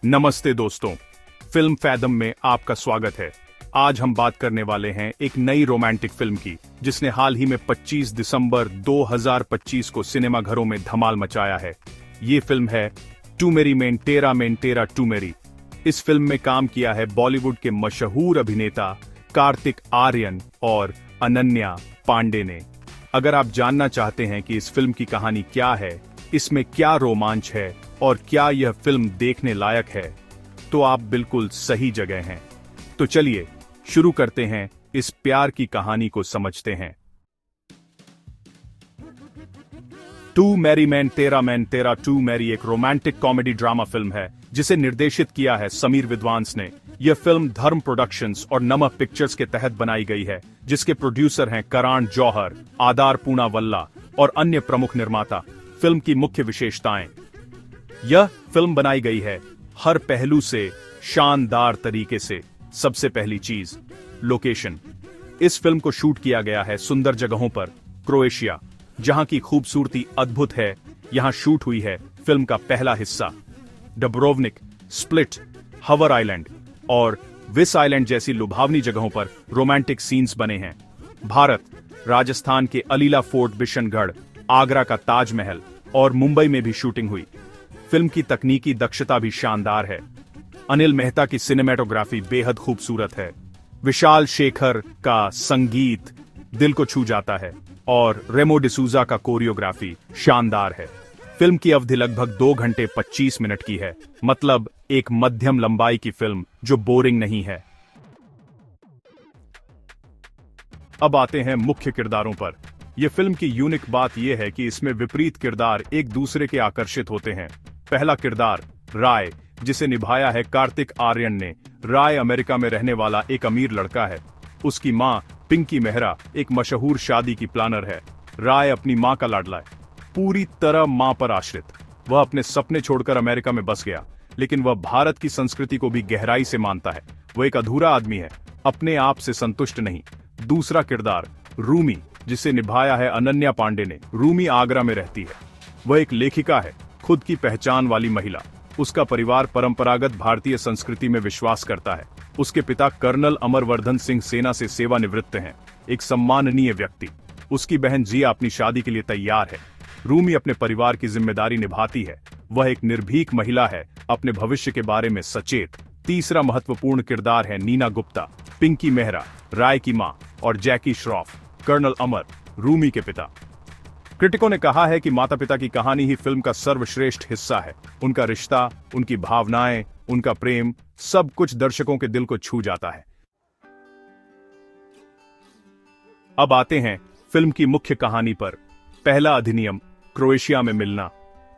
नमस्ते दोस्तों, film fathom में आपका स्वागत है। आज हम बात करने वाले हैं एक नई रोमांटिक फिल्म की, जिसने हाल ही में 25 दिसंबर 2025 को सिनेमाघरों में धमाल मचाया है। ये फिल्म है टू मेरी मेन तेरा टू मेरी। इस फिल्म में काम किया है बॉलीवुड के मशहूर अभिनेता कार्तिक आर्यन और अनन्या पांडे ने। अगर आप जानना चाहते हैं कि इस फिल्म की कहानी क्या है, इसमें क्या रोमांच है और क्या यह फिल्म देखने लायक है, तो आप बिल्कुल सही जगह हैं। तो चलिए शुरू करते हैं, इस प्यार की कहानी को समझते हैं। टू मैरी मैन तेरा टू मैरी एक रोमांटिक कॉमेडी ड्रामा फिल्म है जिसे निर्देशित किया है समीर विद्वांस ने। यह फिल्म धर्म प्रोडक्शंस और नमक पिक्चर्स के तहत बनाई गई है, जिसके प्रोड्यूसर हैं करण जौहर, आदार पूनावल्ला और अन्य प्रमुख निर्माता। फिल्म की मुख्य विशेषताएं: यह फिल्म बनाई गई है हर पहलू से शानदार तरीके से। सबसे पहली चीज, लोकेशन। इस फिल्म को शूट किया गया है सुंदर जगहों पर, क्रोएशिया, जहां की खूबसूरती अद्भुत है। यहां शूट हुई है फिल्म का पहला हिस्सा। डब्रोवनिक, स्प्लिट, हवर आइलैंड और विस आइलैंड जैसी लुभावनी जगहों पर रोमांटिक सीन्स बने हैं। भारत, राजस्थान के अलीला फोर्ट, बिशनगढ़, आगरा का ताजमहल और मुंबई में भी शूटिंग हुई। फिल्म की तकनीकी दक्षता भी शानदार है। अनिल मेहता की सिनेमेटोग्राफी बेहद खूबसूरत है। विशाल शेखर का संगीत दिल को छू जाता है और रेमो डिसूजा का कोरियोग्राफी शानदार है। फिल्म की अवधि लगभग 2 घंटे 25 मिनट की है, मतलब एक मध्यम लंबाई की फिल्म जो बोरिंग नहीं है। अब आते हैं मुख्य किरदारों पर। यह फिल्म की यूनिक बात यह है कि इसमें विपरीत किरदार एक दूसरे के आकर्षित होते हैं। पहला किरदार राय, जिसे निभाया है कार्तिक आर्यन ने। राय अमेरिका में रहने वाला एक अमीर लड़का है। उसकी मां पिंकी मेहरा एक मशहूर शादी की प्लानर है। राय अपनी मां का लाडला है, पूरी तरह मां पर आश्रित। वह अपने सपने छोड़कर अमेरिका में बस गया, लेकिन वह भारत की संस्कृति को भी गहराई से मानता है। वह एक अधूरा आदमी है, अपने आप से संतुष्ट नहीं। दूसरा किरदार रूमी, जिसे निभाया है अनन्या पांडे ने। रूमी आगरा में रहती है। वह एक लेखिका है, खुद की पहचान वाली महिला। उसका परिवार परंपरागत भारतीय संस्कृति में विश्वास करता है। उसके पिता कर्नल अमरवर्धन सिंह सेना से सेवानिवृत्त हैं, एक सम्माननीय व्यक्ति। उसकी बहन जिया अपनी शादी के लिए तैयार है। रूमी अपने परिवार की जिम्मेदारी निभाती है। वह एक निर्भीक महिला है, अपने भविष्य के बारे में सचेत। तीसरा महत्वपूर्ण किरदार है नीना गुप्ता, पिंकी मेहरा, राय की मां, और जैकी श्रॉफ, कर्नल अमर, रूमी के पिता। क्रिटिकों ने कहा है कि माता पिता की कहानी ही फिल्म का सर्वश्रेष्ठ हिस्सा है। उनका रिश्ता, उनकी भावनाएं, उनका प्रेम, सब कुछ दर्शकों के दिल को छू जाता है। अब आते हैं फिल्म की मुख्य कहानी पर। पहला अधिनियम, क्रोएशिया में मिलना।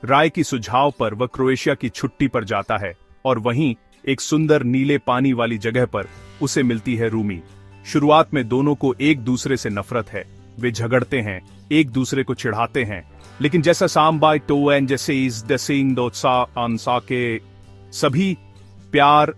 राय की सुझाव पर वह क्रोएशिया की छुट्टी पर जाता है और वहीं एक सुंदर नीले पानी वाली जगह पर उसे मिलती है रूमी। शुरुआत में दोनों को एक दूसरे से नफरत है। वे झगड़ते हैं, एक दूसरे को चिढ़ाते हैं, लेकिन जैसा सामबाई टो एंड जैसे इज दसिंग दोसा अनसा के सभी प्यार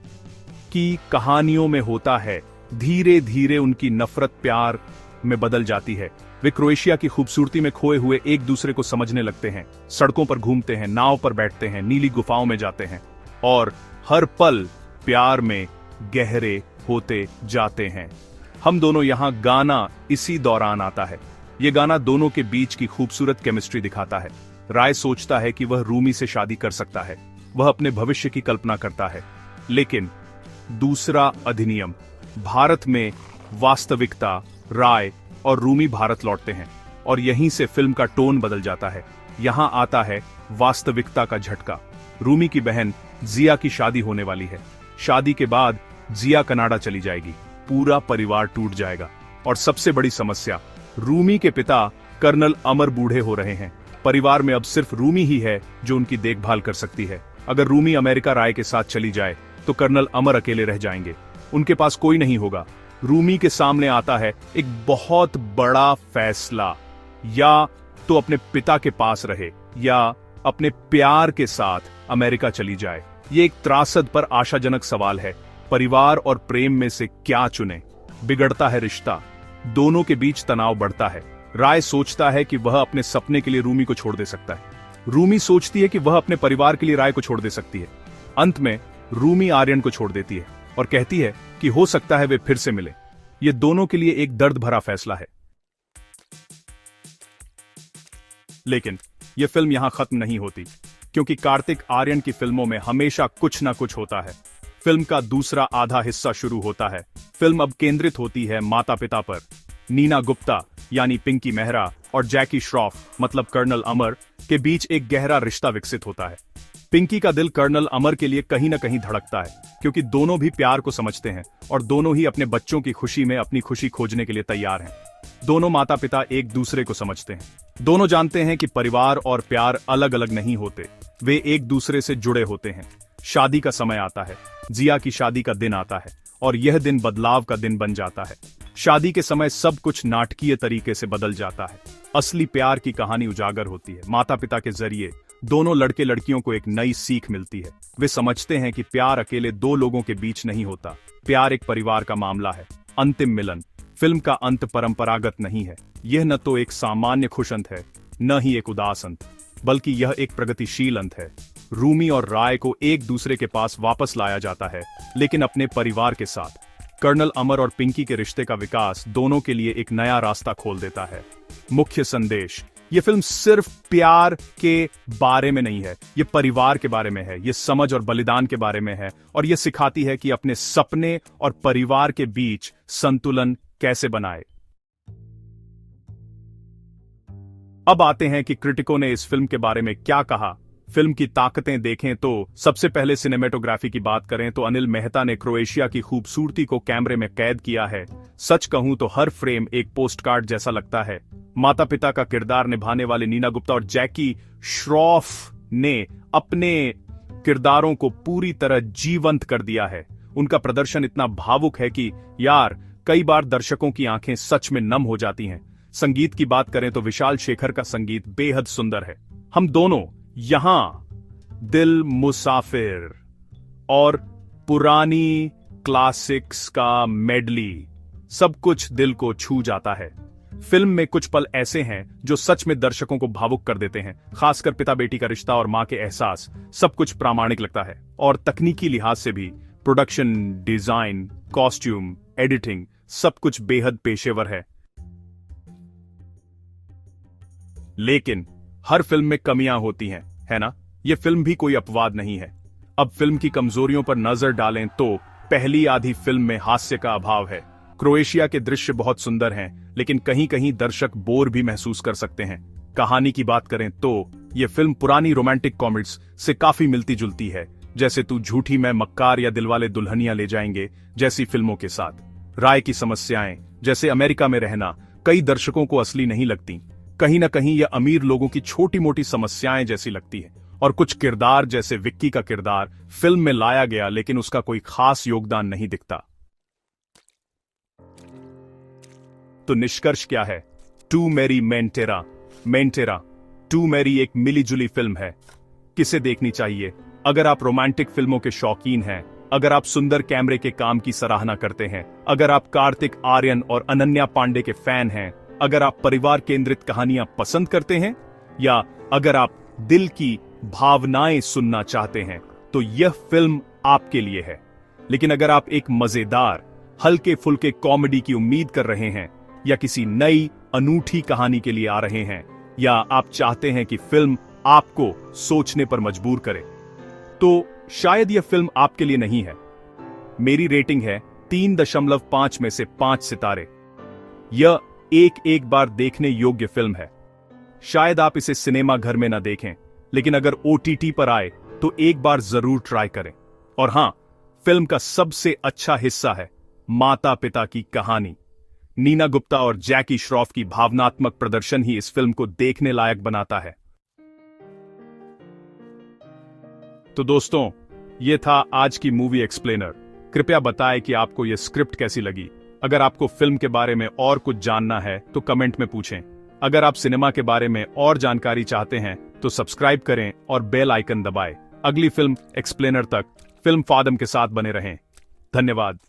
की कहानियों में होता है, धीरे धीरे उनकी नफरत प्यार में बदल जाती है। वे क्रोएशिया की खूबसूरती में खोए हुए एक दूसरे को समझने लगते हैं। सड़कों पर घूमते हैं, नाव पर बैठते हैं, नीली गुफाओं में जाते हैं और हर पल प्यार में गहरे होते जाते हैं। हम दोनों यहाँ गाना इसी दौरान आता है। ये गाना दोनों के बीच की खूबसूरत केमिस्ट्री दिखाता है। राय सोचता है कि वह रूमी से शादी कर सकता है। वह अपने भविष्य की कल्पना करता है। लेकिन दूसरा अधिनियम, भारत में वास्तविकता। राय और रूमी भारत लौटते हैं और यहीं से फिल्म का टोन बदल जाता है। यहां आता है वास्तविकता का झटका। रूमी की बहन जिया की शादी होने वाली है। शादी के बाद जिया कनाडा चली जाएगी। पूरा परिवार टूट जाएगा। और सबसे बड़ी समस्या, रूमी के पिता कर्नल अमर बूढ़े हो रहे हैं। परिवार में अब सिर्फ रूमी ही है जो उनकी देखभाल कर सकती है। अगर रूमी अमेरिका राय के साथ चली जाए तो कर्नल अमर अकेले रह जाएंगे। उनके पास कोई नहीं होगा। रूमी के सामने आता है एक बहुत बड़ा फैसला, या तो अपने पिता के पास रहे या अपने प्यार के साथ अमेरिका चली जाए। ये एक त्रासद पर आशाजनक सवाल है। परिवार और प्रेम में से क्या चुने? बिगड़ता है रिश्ता, दोनों के बीच तनाव बढ़ता है। राय सोचता है कि वह अपने सपने के लिए रूमी को छोड़ दे सकता है। रूमी सोचती है कि वह अपने परिवार के लिए राय को छोड़ दे सकती है। अंत में रूमी आर्यन को छोड़ देती है और कहती है कि हो सकता है वे फिर से मिले। ये दोनों के लिए एक दर्द भरा फैसला है। लेकिन यह फिल्म यहां खत्म नहीं होती, क्योंकि कार्तिक आर्यन की फिल्मों में हमेशा कुछ ना कुछ होता है। फिल्म का दूसरा आधा हिस्सा शुरू होता है। फिल्म अब केंद्रित होती है माता पिता पर। नीना गुप्ता यानी पिंकी मेहरा और जैकी श्रॉफ मतलब कर्नल अमर के बीच एक गहरा रिश्ता विकसित होता है। पिंकी का दिल कर्नल अमर के लिए कहीं ना कहीं धड़कता है, क्योंकि दोनों भी प्यार को समझते हैं और दोनों ही अपने बच्चों की खुशी में अपनी खुशी खोजने के लिए तैयार हैं। दोनों माता पिता एक दूसरे को समझते हैं। दोनों जानते हैं कि परिवार और प्यार अलग अलग नहीं होते, वे एक दूसरे से जुड़े होते हैं। शादी का समय आता है। जिया की शादी का दिन आता है और यह दिन बदलाव का दिन बन जाता है। शादी के समय सब कुछ नाटकीय तरीके से बदल जाता है। असली प्यार की कहानी उजागर होती है। माता पिता के जरिए दोनों लड़के लड़कियों को एक नई सीख मिलती है। वे समझते हैं कि प्यार अकेले दो लोगों के बीच नहीं होता, प्यार एक परिवार का मामला है। अंतिम मिलन। फिल्म का अंत परंपरागत नहीं है। यह न तो एक सामान्य खुश अंत है, न ही एक उदास अंत, बल्कि यह एक प्रगतिशील अंत है। रूमी और राय को एक दूसरे के पास वापस लाया जाता है, लेकिन अपने परिवार के साथ। कर्नल अमर और पिंकी के रिश्ते का विकास दोनों के लिए एक नया रास्ता खोल देता है। मुख्य संदेश। यह फिल्म सिर्फ प्यार के बारे में नहीं है, यह परिवार के बारे में है, यह समझ और बलिदान के बारे में है, और यह सिखाती है कि अपने सपने और परिवार के बीच संतुलन कैसे बनाए। अब आते हैं कि क्रिटिकों ने इस फिल्म के बारे में क्या कहा। फिल्म की ताकतें देखें तो सबसे पहले सिनेमेटोग्राफी की बात करें तो अनिल मेहता ने क्रोएशिया की खूबसूरती को कैमरे में कैद किया है। सच कहूं तो हर फ्रेम एक पोस्टकार्ड जैसा लगता है। माता पिता का किरदार निभाने वाले नीना गुप्ता और जैकी श्रॉफ ने अपने किरदारों को पूरी तरह जीवंत कर दिया है। उनका प्रदर्शन इतना भावुक है कि यार कई बार दर्शकों की आंखें सच में नम हो जाती हैं। संगीत की बात करें तो विशाल शेखर का संगीत बेहद सुंदर है। हम दोनों यहां दिल मुसाफिर और पुरानी क्लासिक्स का मेडली, सब कुछ दिल को छू जाता है। फिल्म में कुछ पल ऐसे हैं जो सच में दर्शकों को भावुक कर देते हैं, खासकर पिता बेटी का रिश्ता और मां के एहसास। सब कुछ प्रामाणिक लगता है और तकनीकी लिहाज से भी प्रोडक्शन डिजाइन, कॉस्ट्यूम, एडिटिंग सब कुछ बेहद पेशेवर है। लेकिन हर फिल्म में कमियां होती हैं, है ना? यह फिल्म भी कोई अपवाद नहीं है। अब फिल्म की कमजोरियों पर नजर डालें तो पहली आधी फिल्म में हास्य का अभाव है। क्रोएशिया के दृश्य बहुत सुंदर हैं, लेकिन कहीं कहीं दर्शक बोर भी महसूस कर सकते हैं। कहानी की बात करें तो यह फिल्म पुरानी रोमांटिक कॉमेडिस से काफी मिलती जुलती है, जैसे तू झूठी मैं मक्कार या दिलवाले दुल्हनिया ले जाएंगे जैसी फिल्मों के साथ। राय की समस्याएं जैसे अमेरिका में रहना कई दर्शकों को असली नहीं लगती। कहीं ना कहीं यह अमीर लोगों की छोटी मोटी समस्याएं जैसी लगती है। और कुछ किरदार जैसे विक्की का किरदार फिल्म में लाया गया, लेकिन उसका कोई खास योगदान नहीं दिखता। तो निष्कर्ष क्या है? टू मैरी मेंटेरा टू मैरी एक मिलीजुली फिल्म है। किसे देखनी चाहिए? अगर आप रोमांटिक फिल्मों के शौकीन हैं, अगर आप सुंदर कैमरे के काम की सराहना करते हैं, अगर आप कार्तिक आर्यन और अनन्या पांडे के फैन हैं, अगर आप परिवार केंद्रित कहानियां पसंद करते हैं, या अगर आप दिल की भावनाएं सुनना चाहते हैं, तो यह फिल्म आपके लिए है। लेकिन अगर आप एक मजेदार हल्के फुल्के कॉमेडी की उम्मीद कर रहे हैं, या किसी नई अनूठी कहानी के लिए आ रहे हैं, या आप चाहते हैं कि फिल्म आपको सोचने पर मजबूर करे, तो शायद यह फिल्म आपके लिए नहीं है। मेरी रेटिंग है 3.5 में से 5 सितारे। यह एक बार देखने योग्य फिल्म है। शायद आप इसे सिनेमा घर में ना देखें, लेकिन अगर OTT पर आए तो एक बार जरूर ट्राई करें। और हां, फिल्म का सबसे अच्छा हिस्सा है माता पिता की कहानी। नीना गुप्ता और जैकी श्रॉफ की भावनात्मक प्रदर्शन ही इस फिल्म को देखने लायक बनाता है। तो दोस्तों, यह था आज की मूवी एक्सप्लेनर। कृपया बताएं कि आपको यह स्क्रिप्ट कैसी लगी। अगर आपको फिल्म के बारे में और कुछ जानना है तो कमेंट में पूछें। अगर आप सिनेमा के बारे में और जानकारी चाहते हैं तो सब्सक्राइब करें और बेल आइकन दबाएं। अगली फिल्म एक्सप्लेनर तक फिल्म फादम के साथ बने रहें। धन्यवाद।